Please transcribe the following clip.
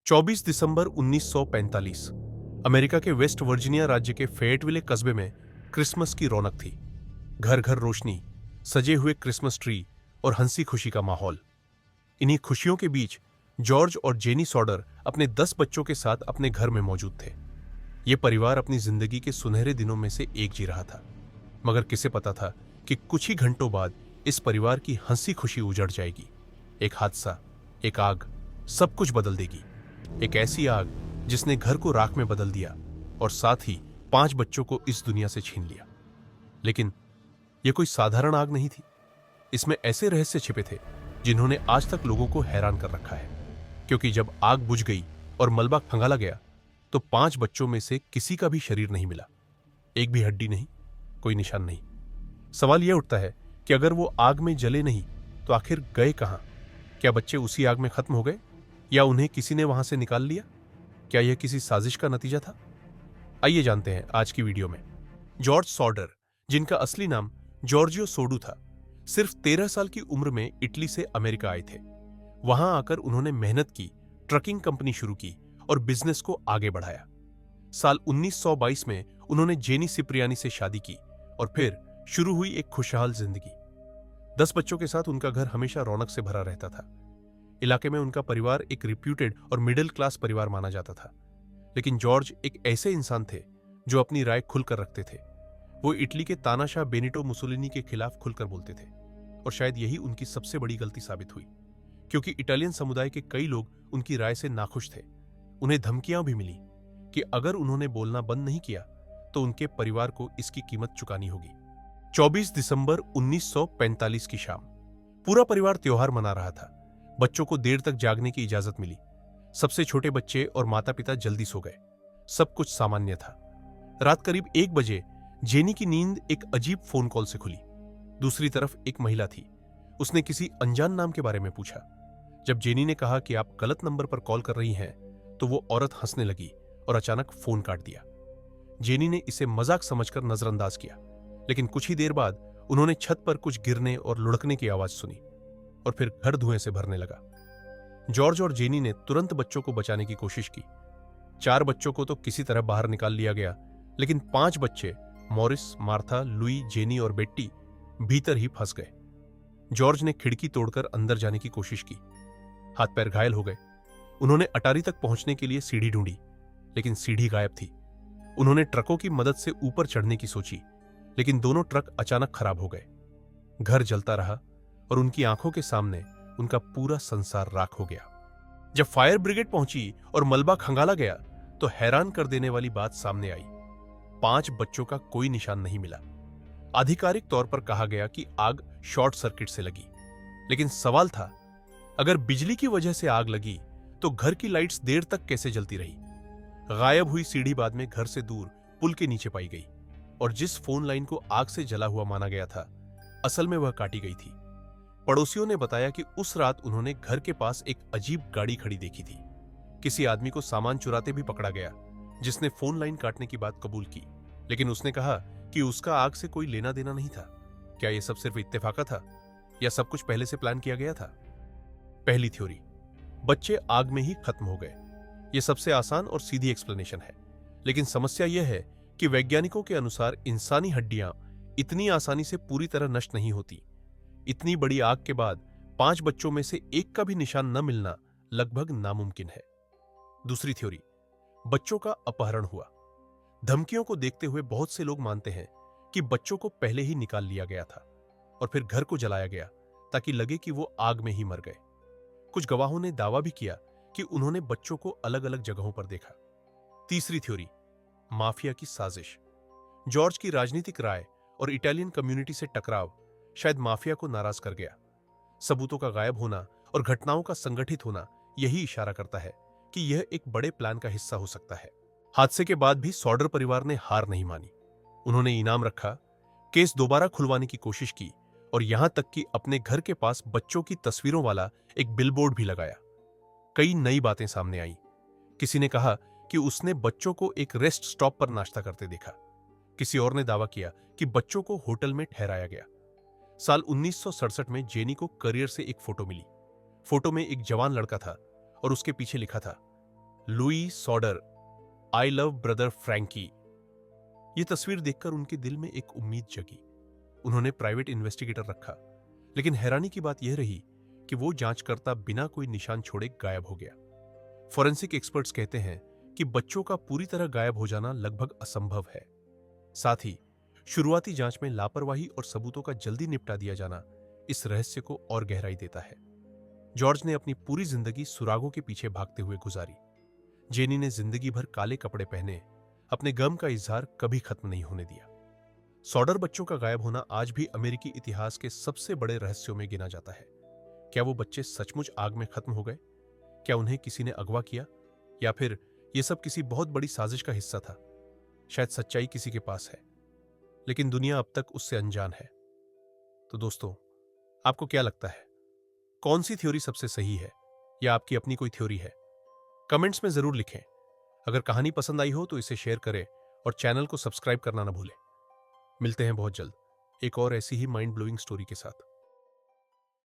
24 दिसंबर 1945 America के West Virginia राज्य के फेयटविले कस्बे में क्रिसमस की रौनक थी। घर घर रोशनी, सजे हुए क्रिसमस ट्री और हंसी खुशी का माहौल। इन्हीं खुशियों के बीच जॉर्ज और जेनी सॉडर अपने 10 बच्चों के साथ अपने घर में मौजूद थे। यह परिवार अपनी जिंदगी के सुनहरे दिनों में से एक जी रहा था, मगर किसे पता था कि कुछ ही घंटों बाद इस परिवार की हंसी खुशी उजड़ जाएगी। एक हादसा, एक आग सब कुछ बदल देगी। एक ऐसी आग जिसने घर को राख में बदल दिया और साथ ही 5 बच्चों को इस दुनिया से छीन लिया। लेकिन यह कोई साधारण आग नहीं थी। इसमें ऐसे रहस्य छिपे थे जिन्होंने आज तक लोगों को हैरान कर रखा है। क्योंकि जब आग बुझ गई और मलबा खंगाला गया तो 5 बच्चों में से किसी का भी शरीर नहीं मिला। एक भी हड्डी नहीं, कोई निशान नहीं। सवाल यह उठता है कि अगर वो आग में जले नहीं तो आखिर गए कहां? क्या बच्चे उसी आग में खत्म हो गए या उन्हें किसी ने वहां से निकाल लिया? क्या यह किसी साजिश का नतीजा था? आइए जानते हैं आज की वीडियो में। जॉर्ज सॉडर, जिनका असली नाम जॉर्जियो सोडू था, सिर्फ 13 साल की उम्र में इटली से अमेरिका आए थे। वहां आकर उन्होंने मेहनत की, ट्रकिंग कंपनी शुरू की और बिजनेस को आगे बढ़ाया। साल 1922 में उन्होंने जेनी सिप्रियानी से शादी की और फिर शुरू हुई एक खुशहाल जिंदगी। 10 बच्चों के साथ उनका घर हमेशा रौनक से भरा रहता था। इलाके में उनका परिवार एक रिप्यूटेड और मिडिल क्लास परिवार माना जाता था। लेकिन जॉर्ज एक ऐसे इंसान थे जो अपनी राय खुलकर रखते थे। वो इटली के तानाशाह बेनिटो मुसोलिनी के खिलाफ खुलकर बोलते थे और शायद यही उनकी सबसे बड़ी गलती साबित हुई, क्योंकि इटालियन समुदाय के कई लोग उनकी राय से नाखुश थे। उन्हें धमकियां भी मिली कि अगर उन्होंने बोलना बंद नहीं किया तो उनके परिवार को इसकी कीमत चुकानी होगी। 24 दिसंबर 1945 की शाम पूरा परिवार त्योहार मना रहा था। बच्चों को देर तक जागने की इजाजत मिली। सबसे छोटे बच्चे और माता पिता जल्दी सो गए। सब कुछ सामान्य था। रात करीब 1 बजे जेनी की नींद एक अजीब फोन कॉल से खुली। दूसरी तरफ एक महिला थी। उसने किसी अनजान नाम के बारे में पूछा। जब जेनी ने कहा कि आप गलत नंबर पर कॉल कर रही हैं, तो वो औरत हंसने लगी और अचानक फोन काट दिया। जेनी ने इसे मजाक समझकर नजरअंदाज किया, लेकिन कुछ ही देर बाद उन्होंने छत पर कुछ गिरने और लुढ़कने की आवाज सुनी और फिर घर धुएं से भरने लगा। जॉर्ज और जेनी ने तुरंत बच्चों को बचाने की कोशिश की। 4 बच्चों को तो किसी तरह बाहर निकाल लिया गया, लेकिन 5 बच्चे मॉरिस, मार्था, लुई, जेनी और बेट्टी भीतर ही फंस गए। जॉर्ज ने खिड़की तोड़कर अंदर जाने की कोशिश की। हाथ पैर घायल हो गए। उन्होंने अटारी तक पहुंचने के लिए सीढ़ी ढूंढी, लेकिन सीढ़ी गायब थी। उन्होंने ट्रकों की मदद से ऊपर चढ़ने की सोची, लेकिन दोनों ट्रक अचानक खराब हो गए। घर जलता रहा और उनकी आंखों के सामने उनका पूरा संसार राख हो गया। जब फायर ब्रिगेड पहुंची और मलबा खंगाला गया तो हैरान कर देने वाली बात सामने आई। 5 बच्चों का कोई निशान नहीं मिला। आधिकारिक तौर पर कहा गया कि आग शॉर्ट सर्किट से लगी, लेकिन सवाल था, अगर बिजली की वजह से आग लगी तो घर की लाइट्स देर तक कैसे जलती रही? गायब हुई सीढ़ी बाद में घर से दूर पुल के नीचे पाई गई और जिस फोन लाइन को आग से जला हुआ माना गया था, असल में वह काटी गई थी। पड़ोसियों ने बताया कि उस रात उन्होंने घर के पास एक अजीब गाड़ी खड़ी देखी थी। किसी आदमी को सामान चुराते भी पकड़ा गया, जिसने फोन लाइन काटने की बात कबूल की, लेकिन उसने कहा कि उसका आग से कोई लेना देना नहीं था। क्या यह सब सिर्फ इत्तेफाका था या सब कुछ पहले से प्लान किया गया था? पहली थ्योरी, बच्चे आग में ही खत्म हो गए। यह सबसे आसान और सीधी एक्सप्लेनेशन है, लेकिन समस्या यह है कि वैज्ञानिकों के अनुसार इंसानी हड्डियां इतनी आसानी से पूरी तरह नष्ट नहीं होती। इतनी बड़ी आग के बाद 5 बच्चों में से एक का भी निशान न मिलना लगभग नामुमकिन है। दूसरी थ्योरी, बच्चों का अपहरण हुआ। धमकियों को देखते हुए बहुत से लोग मानते हैं कि बच्चों को पहले ही निकाल लिया गया था और फिर घर को जलाया गया ताकि लगे कि वो आग में ही मर गए। कुछ गवाहों ने दावा भी किया कि उन्होंने बच्चों को अलग अलग जगहों पर देखा। तीसरी थ्योरी, माफिया की साजिश। जॉर्ज की राजनीतिक राय और इटालियन कम्युनिटी से टकराव शायद माफिया को नाराज कर गया। सबूतों का गायब होना और घटनाओं का संगठित होना यही इशारा करता है कि यह एक बड़े प्लान का हिस्सा हो सकता है। हादसे के बाद भी सॉडर परिवार ने हार नहीं मानी। उन्होंने इनाम रखा, केस दोबारा खुलवाने की कोशिश की और यहां तक कि अपने घर के पास बच्चों की तस्वीरों वाला एक बिलबोर्ड भी लगाया। कई नई बातें सामने आईं। किसी ने कहा कि उसने बच्चों को एक रेस्ट स्टॉप पर नाश्ता करते देखा। किसी और ने दावा किया कि बच्चों को होटल में ठहराया गया। साल 1967 में जेनी को करियर से एक फोटो मिली। फोटो में एक जवान लड़का था और उसके पीछे लिखा था, Louis Sauder, I love brother Frankie. ये तस्वीर देखकर उनके दिल में एक उम्मीद जगी। उन्होंने प्राइवेट इन्वेस्टिगेटर रखा, लेकिन हैरानी की बात यह रही कि वो जांचकर्ता बिना कोई निशान छोड़े गायब हो गया। फॉरेंसिक एक्सपर्ट्स कहते हैं कि बच्चों का पूरी तरह गायब हो जाना लगभग असंभव है। साथ ही शुरुआती जांच में लापरवाही और सबूतों का जल्दी निपटा दिया जाना इस रहस्य को और गहराई देता है। जॉर्ज ने अपनी पूरी जिंदगी सुरागों के पीछे भागते हुए गुजारी। जेनी ने जिंदगी भर काले कपड़े पहने अपने गम का इजहार कभी खत्म नहीं होने दिया। सॉडर बच्चों का गायब होना आज भी अमेरिकी इतिहास के सबसे बड़े रहस्यों में गिना जाता है। क्या वो बच्चे सचमुच आग में खत्म हो गए? क्या उन्हें किसी ने अगवा किया, या फिर यह सब किसी बहुत बड़ी साजिश का हिस्सा था? शायद सच्चाई किसी के पास है, लेकिन दुनिया अब तक उससे अनजान है। तो दोस्तों, आपको क्या लगता है, कौन सी थ्योरी सबसे सही है, या आपकी अपनी कोई थ्योरी है? कमेंट्स में जरूर लिखें। अगर कहानी पसंद आई हो तो इसे शेयर करें और चैनल को सब्सक्राइब करना ना भूलें। मिलते हैं बहुत जल्द एक और ऐसी ही माइंड ब्लोइंग स्टोरी के साथ।